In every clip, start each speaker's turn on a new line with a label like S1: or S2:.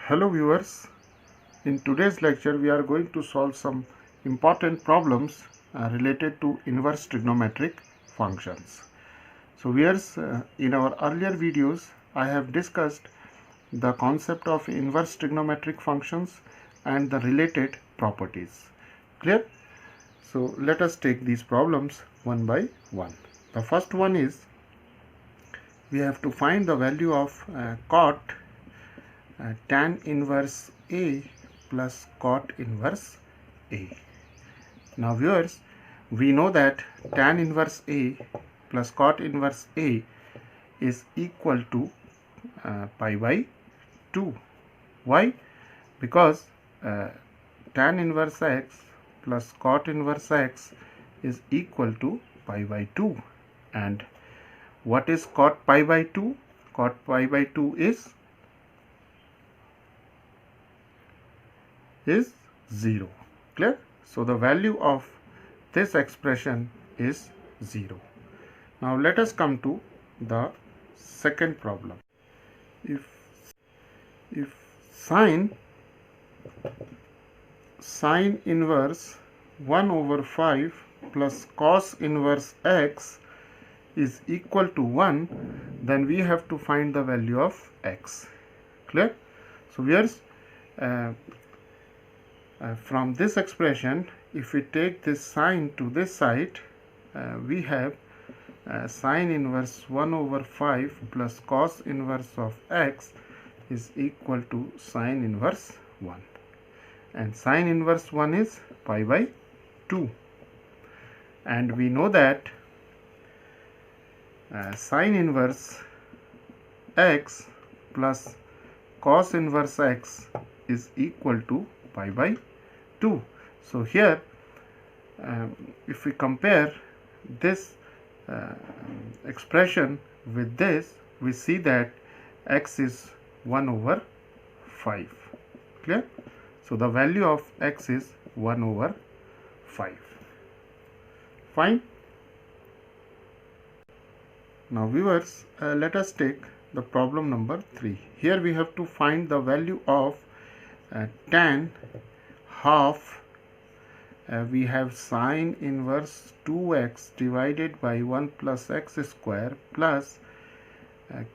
S1: Hello viewers, in today's lecture we are going to solve some important problems related to inverse trigonometric functions. So viewers, in our earlier videos I have discussed the concept of inverse trigonometric functions and the related properties. Clear? So let us take these problems one by one. The first one is we have to find the value of cot tan inverse A plus cot inverse A. Now viewers, we know that tan inverse A plus cot inverse A is equal to pi by 2. Why? Because tan inverse x plus cot inverse x is equal to pi by 2. And what is cot pi by 2? Cot pi by 2 is 0. Clear? So the value of this expression is 0. Now let us come to the second problem. If sine inverse 1 over 5 plus cos inverse x is equal to 1, then we have to find the value of x. Clear? So here's from this expression, if we take this sine to this side, we have sine inverse 1 over 5 plus cos inverse of x is equal to sine inverse 1. And sine inverse 1 is pi by 2. And we know that sine inverse x plus cos inverse x is equal to pi by 2. So here if we compare this expression with this, we see that x is 1 over 5. Clear? So the value of x is 1 over 5. Fine. Now viewers, let us take the problem number 3. Here we have to find the value of tan half. We have sine inverse 2x divided by 1 plus x square plus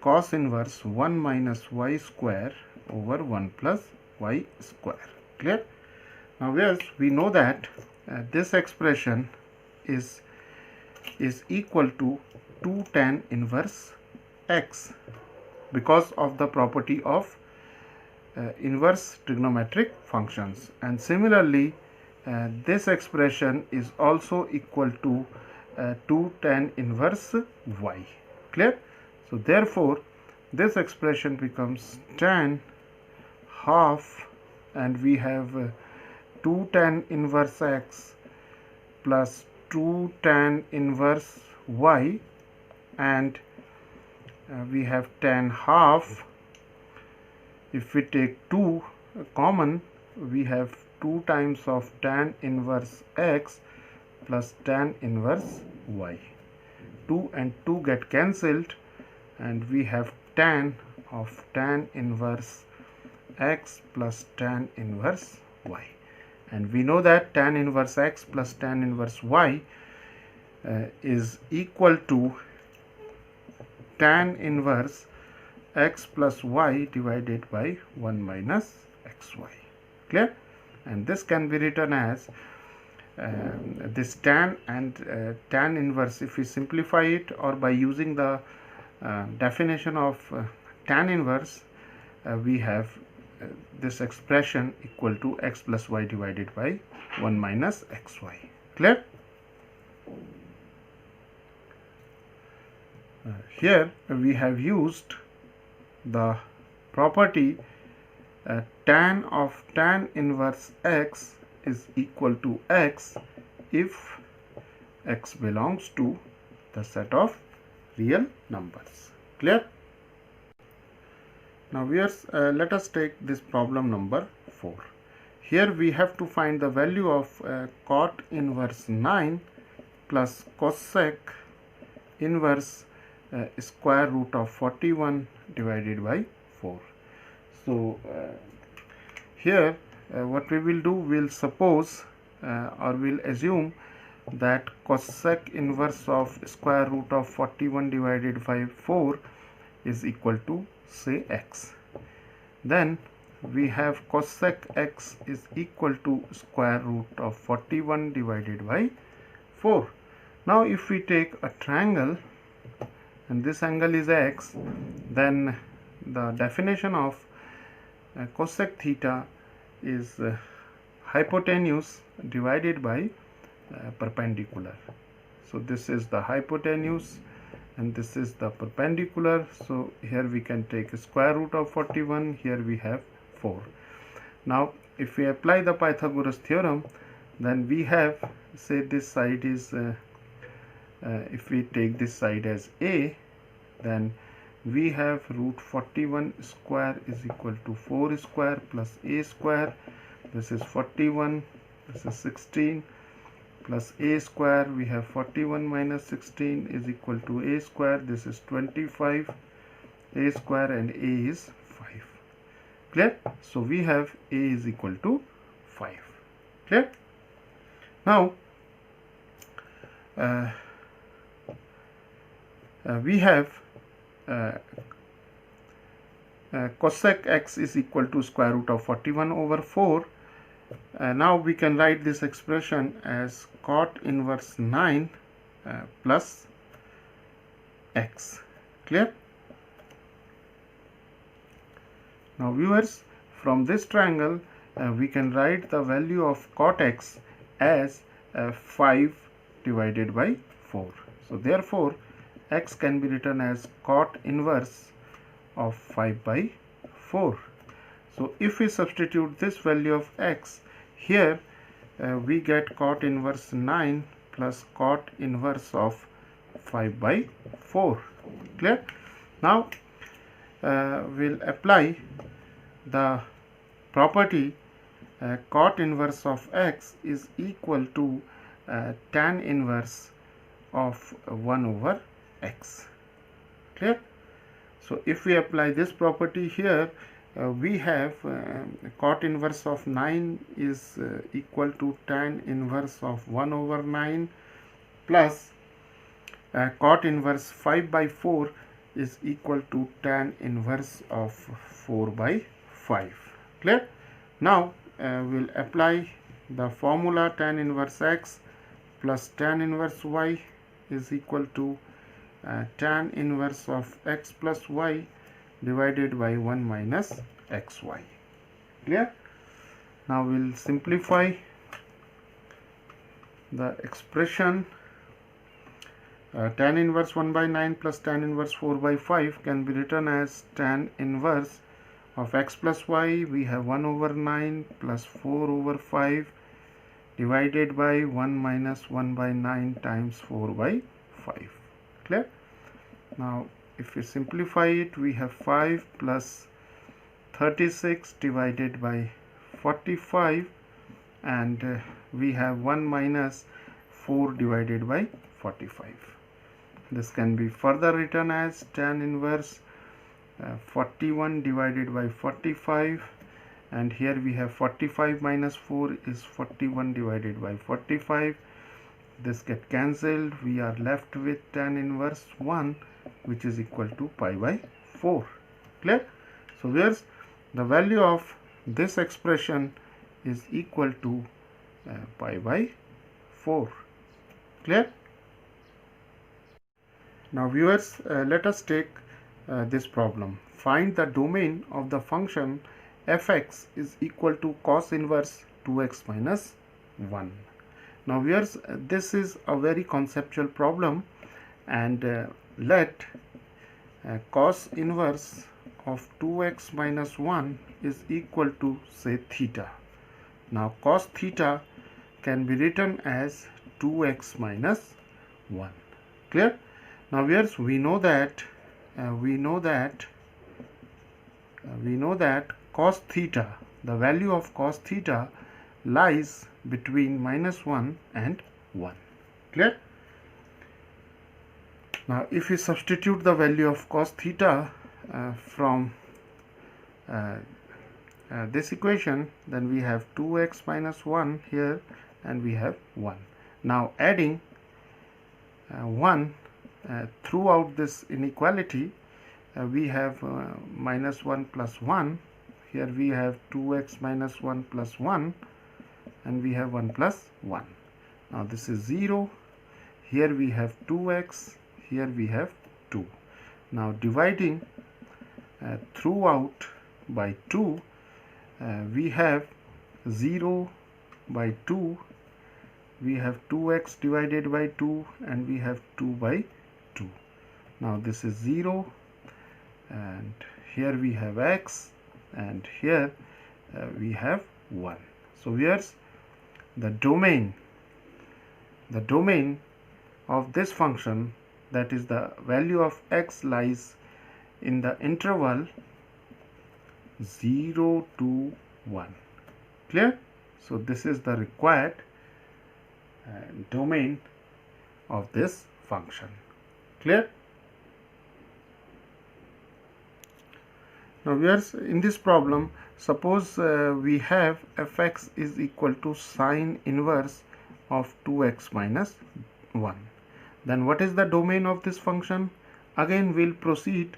S1: cos inverse 1 minus y square over 1 plus y square. Clear? Now yes, we know that this expression is equal to 2 tan inverse x because of the property of inverse trigonometric functions. And similarly, this expression is also equal to 2 tan inverse y. Clear? So therefore this expression becomes tan half, and we have 2 tan inverse x plus 2 tan inverse y, and we have tan half. If we take 2 common, we have 2 times of tan inverse x plus tan inverse y. 2 and 2 get cancelled, and we have tan of tan inverse x plus tan inverse y. And we know that tan inverse x plus tan inverse y is equal to tan inverse x plus y divided by 1 minus xy. Clear? And this can be written as this tan and tan inverse. If we simplify it, or by using the definition of tan inverse, we have this expression equal to x plus y divided by 1 minus xy. Clear? Here we have used the property tan of tan inverse x is equal to x if x belongs to the set of real numbers. Clear? Now viewers, let us take this problem number 4. Here we have to find the value of cot inverse 9 plus cosec inverse square root of 41 divided by 4. So here what we will do, we'll suppose or we'll assume that cosec inverse of square root of 41 divided by 4 is equal to say x. Then we have cosec x is equal to square root of 41 divided by 4. Now if we take a triangle and this angle is x, then the definition of cosec theta is hypotenuse divided by perpendicular. So this is the hypotenuse and this is the perpendicular. So here we can take square root of 41, here we have 4. Now if we apply the Pythagoras theorem, then we have, say this side is if we take this side as a, then we have root 41 square is equal to 4 square plus a square. This is 41, this is 16 plus a square. We have 41 minus 16 is equal to a square. This is 25 a square and a is 5. Clear? So we have a is equal to 5. Clear? Now we have cosec x is equal to square root of 41 over 4. Now we can write this expression as cot inverse 9 plus x. Clear? Now viewers, from this triangle we can write the value of cot x as 5 divided by 4. So therefore x can be written as cot inverse of 5 by 4. So if we substitute this value of x here, we get cot inverse 9 plus cot inverse of 5 by 4. Clear? Now we'll apply the property cot inverse of x is equal to tan inverse of 1 over x. Clear? So if we apply this property here, we have cot inverse of 9 is equal to tan inverse of 1 over 9 plus cot inverse 5 by 4 is equal to tan inverse of 4 by 5. Clear? Now we'll apply the formula tan inverse x plus tan inverse y is equal to tan inverse of x plus y divided by 1 minus xy. Clear? Now we'll simplify the expression. Tan inverse 1 by 9 plus tan inverse 4 by 5 can be written as tan inverse of x plus y. We have 1 over 9 plus 4 over 5 divided by 1 minus 1 by 9 times 4 by 5. Clear? Now if we simplify it, we have 5 plus 36 divided by 45 and we have 1 minus 4 divided by 45. This can be further written as tan inverse 41 divided by 45, and here we have 45 minus 4 is 41 divided by 45. This get cancelled. We are left with tan inverse 1, which is equal to pi by 4. Clear? So here's the value of this expression is equal to pi by 4. Clear? Now viewers, let us take this problem. Find the domain of the function fx is equal to cos inverse 2x minus 1. Now viewers, this is a very conceptual problem, and let cos inverse of 2x minus 1 is equal to say theta. Now cos theta can be written as 2x minus 1. Clear? Now viewers, we know that cos theta, the value of cos theta lies between minus 1 and 1. Clear? Now if we substitute the value of cos theta from this equation, then we have 2x minus 1 here, and we have 1. Now adding 1 throughout this inequality, we have minus 1 plus 1. Here we have 2x minus 1 plus 1, and we have 1 plus 1. Now this is 0. Here we have 2x, here we have 2. Now dividing throughout by 2, we have 0 by 2, we have 2x divided by 2, and we have 2 by 2. Now this is 0, and here we have x, and here we have 1. So here's the domain of this function, that is the value of x, lies in the interval 0 to 1. Clear? So this is the required domain of this function. Clear? Now viewers, in this problem, suppose we have fx is equal to sine inverse of 2x minus 1. Then what is the domain of this function? Again we'll proceed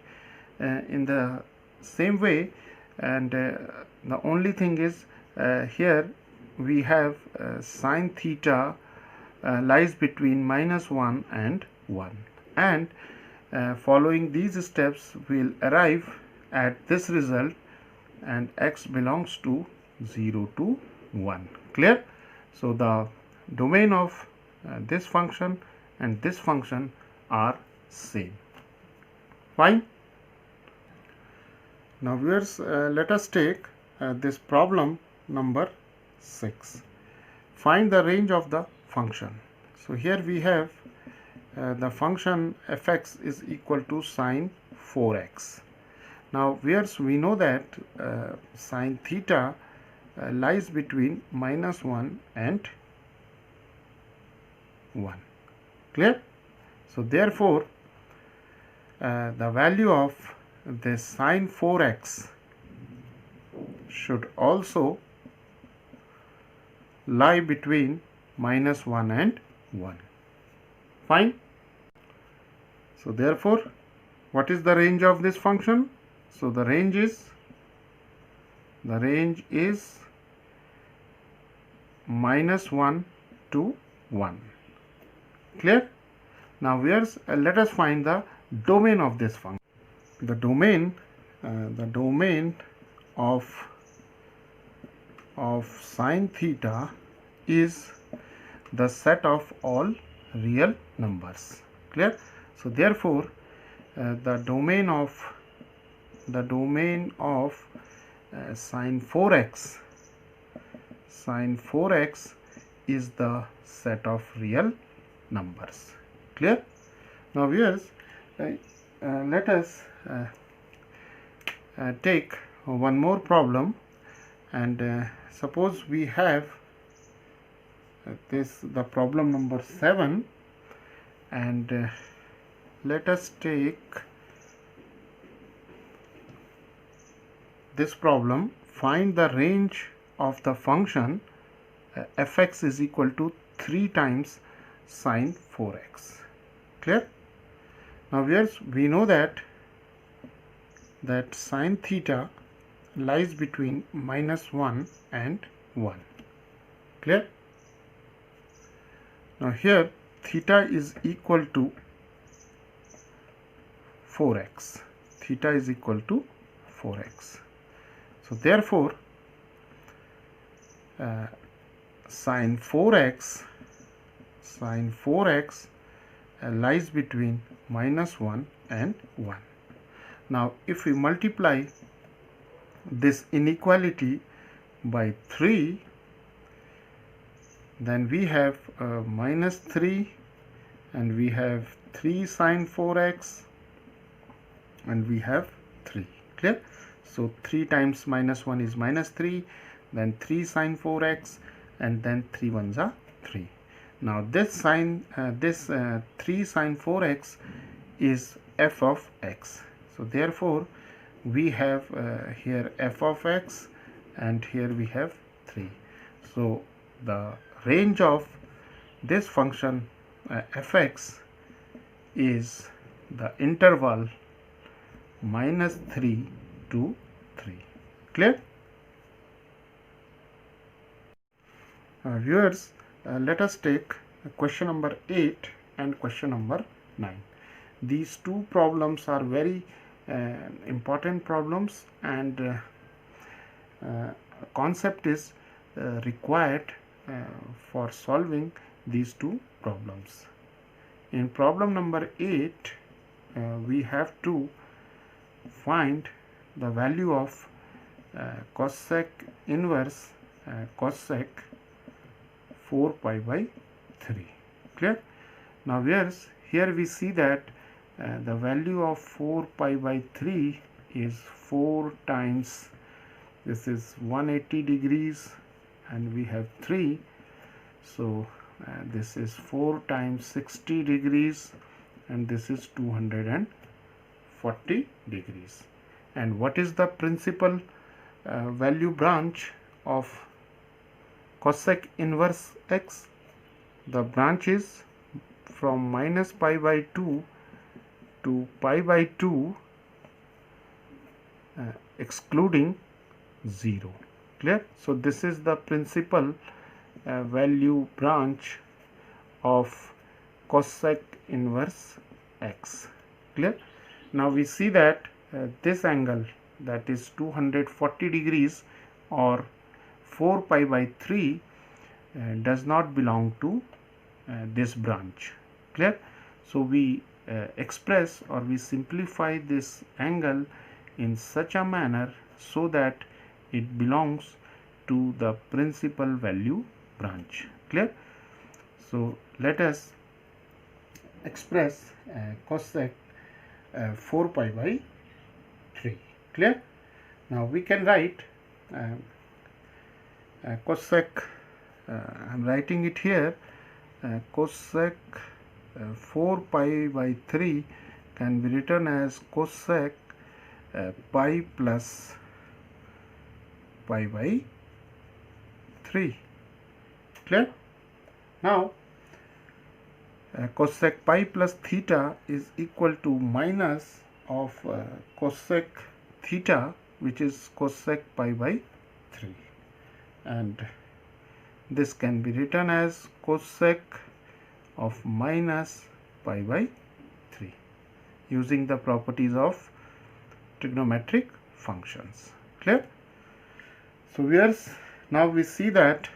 S1: in the same way, and the only thing is here we have sine theta lies between minus 1 and 1, and following these steps we'll arrive at this result, and x belongs to 0 to 1. Clear? So the domain of this function and this function are same. Fine. Now viewers, let us take this problem number 6. Find the range of the function. So here we have the function fx is equal to sine 4x. Now viewers, we know that sine theta lies between minus 1 and 1. Clear? So therefore the value of this sine 4x should also lie between minus 1 and 1. Fine? So therefore, what is the range of this function? So the range is minus 1 to 1. Clear? Now viewers, let us find the domain of this function. The domain of sine theta is the set of all real numbers. Clear? So therefore the domain of sine 4x is the set of real numbers. Clear? Now viewers, let us take one more problem, and suppose we have the problem number 7, and let us take this problem. Find the range of the function fx is equal to 3 times sine 4x. Clear? Now viewers, we know that sine theta lies between minus 1 and 1. Clear? Now here theta is equal to 4x. Theta is equal to 4x. So therefore sine 4x lies between minus 1 and 1. Now if we multiply this inequality by 3, then we have minus 3, and we have 3 sine 4x, and we have 3. Clear? So 3 times minus 1 is minus 3, then 3 sine 4x, and then 3 ones are 3. Now this 3 sine 4x is f of x. So therefore we have here f of x, and here we have 3. So the range of this function fx is the interval -3 to 3. Clear? Viewers, let us take question number 8 and question number 9. These two problems are very important problems, and concept is required for solving these two problems. In problem number 8, we have to find the value of cosec inverse cosec 4 pi by 3. Clear? Now here we see that the value of 4 pi by 3 is 4 times, this is 180 degrees, and we have 3, so this is 4 times 60 degrees, and this is 240 degrees. And what is the principal value branch of cosec inverse x? The branch is from minus pi by 2 to pi by 2 excluding 0. Clear? So this is the principal value branch of cosec inverse x. Clear? Now we see that this angle, that is 240 degrees or 4 pi by 3, does not belong to this branch. Clear? So we express or we simplify this angle in such a manner so that it belongs to the principal value branch. Clear? So let us express cosec 4 pi by 3. Clear? Now we can write cosec, I am writing it here, cosec 4 pi by 3 can be written as cosec pi plus pi by 3. Clear? Now cosec pi plus theta is equal to minus of cosec theta, which is cosec pi by 3, and this can be written as cosec of minus pi by 3 using the properties of trigonometric functions. Clear? So now we see that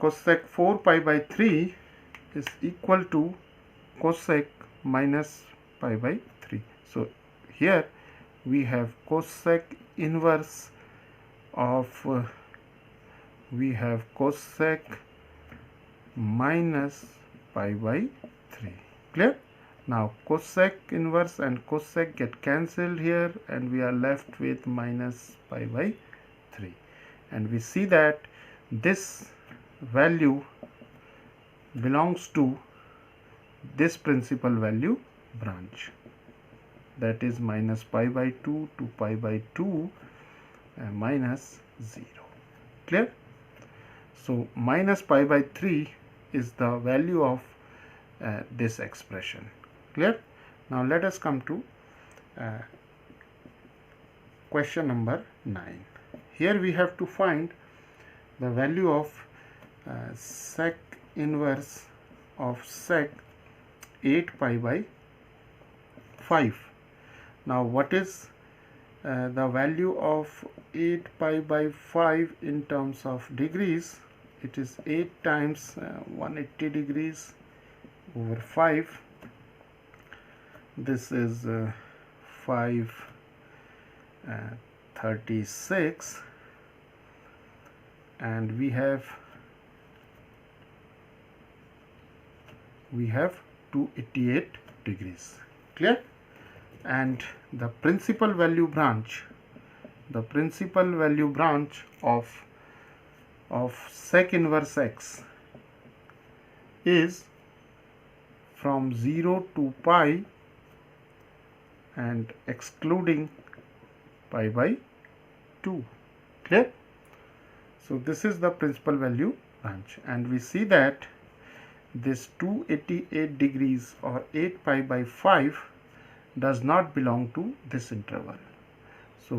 S1: cosec 4 pi by 3 is equal to cosec minus pi by 3. So here we have cosec inverse of cosec minus pi by 3. Clear? Now cosec inverse and cosec get cancelled here, and we are left with minus pi by 3, and we see that this value belongs to this principal value branch, that is minus pi by 2 to pi by 2 minus 0. Clear? So minus pi by 3 is the value of this expression. Clear? Now let us come to question number 9. Here we have to find the value of sec inverse of sec 8 pi by 5. Now what is the value of 8 pi by 5 in terms of degrees? It is 8 times 180 degrees over 5. This is 536, and we have 288 degrees. Clear? And the principal value branch of sec inverse x is from 0 to pi and excluding pi by 2. Clear? So this is the principal value branch, and we see that this 288 degrees or 8 pi by 5 does not belong to this interval. So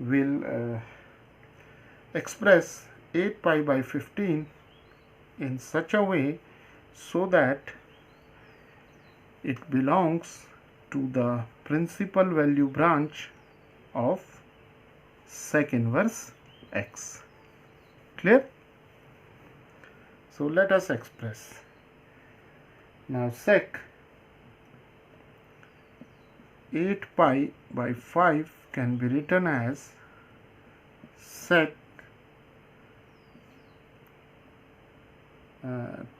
S1: we'll express 8 pi by 15 in such a way so that it belongs to the principal value branch of sec inverse x. Clear? So let us express. Now sec 8 pi by 5 can be written as sec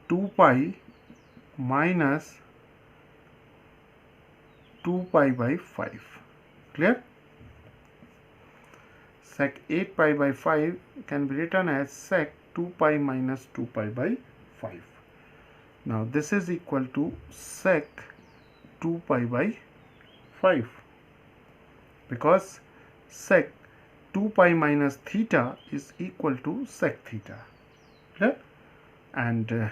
S1: 2 pi minus 2 pi by 5. Clear? Sec 8 pi by 5 can be written as sec 2 pi minus 2 pi by 5. Now this is equal to sec 2 pi by 5, because sec 2 pi minus theta is equal to sec theta. Clear? And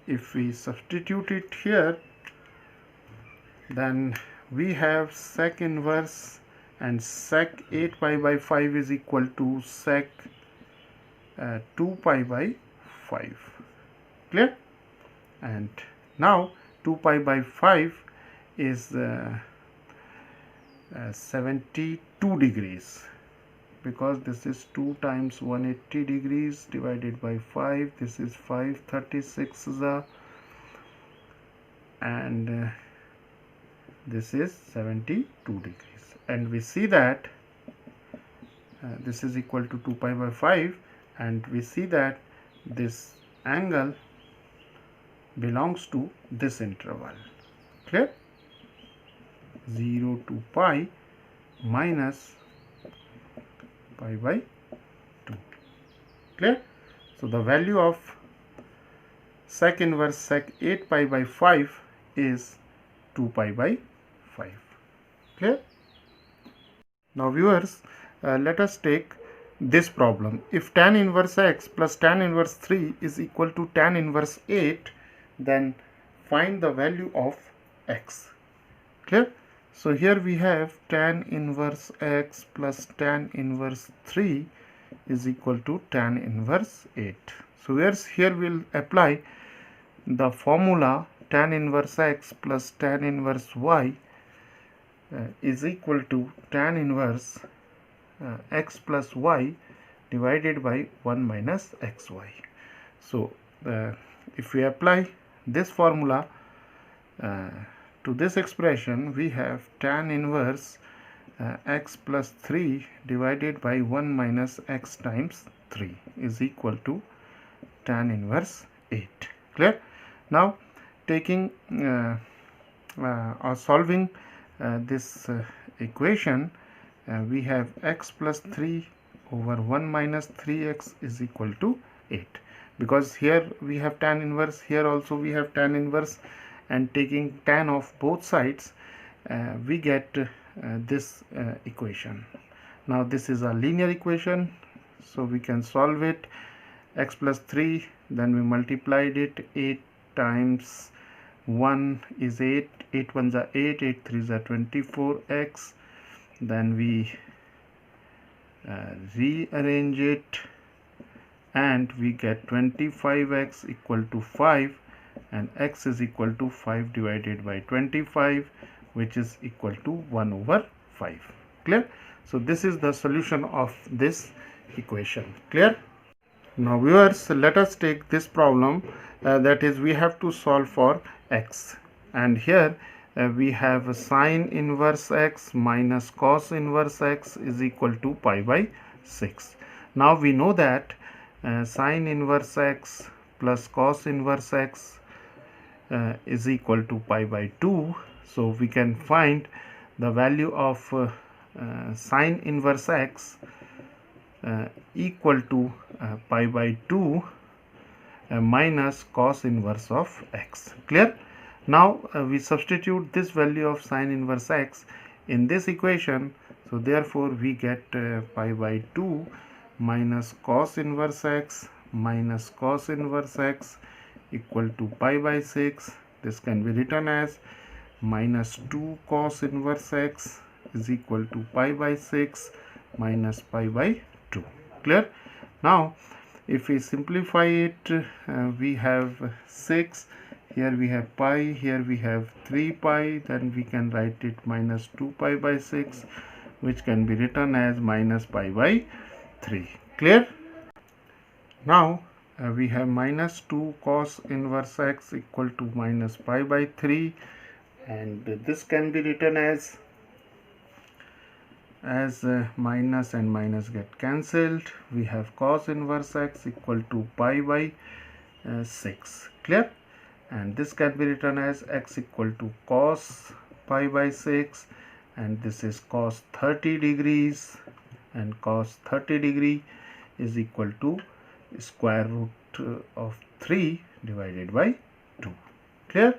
S1: if we substitute it here, then we have sec inverse, and sec 8 pi by 5 is equal to sec 2 pi by 5. Clear? And now 2 pi by 5 is 72 degrees, because this is 2 times 180 degrees divided by 5. This is 536 and this is 72 degrees, and we see that this is equal to 2 pi by 5, and we see that this angle belongs to this interval. Clear? 0 to pi minus pi by 2. Clear? So the value of sec inverse sec 8 pi by 5 is 2 pi by 5. Clear? Now viewers, let us take this problem. If tan inverse x plus tan inverse 3 is equal to tan inverse 8, then find the value of x. Clear? So here we have tan inverse x plus tan inverse 3 is equal to tan inverse 8. So here we'll apply the formula tan inverse x plus tan inverse y is equal to tan inverse x plus y divided by 1 minus xy. So if we apply this formula to this expression, we have tan inverse x plus 3 divided by 1 minus x times 3 is equal to tan inverse 8. Clear? Now taking or solving this equation, we have x plus 3 over 1 minus 3x is equal to 8, because here we have tan inverse, here also we have tan inverse, and taking tan of both sides we get this equation. Now this is a linear equation, so we can solve it. X plus 3, then we multiplied it, 8 times 1 is 8, 8 1s are 8, 8 3s are 24x, then we rearrange it and we get 25x equal to 5, and x is equal to 5 divided by 25, which is equal to 1 over 5. Clear? So this is the solution of this equation. Clear? Now viewers, let us take this problem, that is we have to solve for x, and here we have sine inverse x minus cos inverse x is equal to pi by 6. Now we know that sine inverse x plus cos inverse x is equal to pi by 2. So we can find the value of sine inverse x equal to pi by 2 minus cos inverse of x. Clear? Now we substitute this value of sine inverse x in this equation. So therefore we get pi by 2 minus cos inverse x minus cos inverse x equal to pi by 6. This can be written as minus 2 cos inverse x is equal to pi by 6 minus pi by 2. Clear? Now if we simplify it, we have 6, here we have pi, here we have 3 pi, then we can write it minus 2 pi by 6, which can be written as minus pi by 3. Clear? Now we have minus 2 cos inverse x equal to minus pi by 3, and this can be written as minus and minus get cancelled. We have cos inverse x equal to pi by 6. Clear? And this can be written as x equal to cos pi by 6, and this is cos 30 degrees, and cos 30 degree is equal to square root of 3 divided by 2. Clear?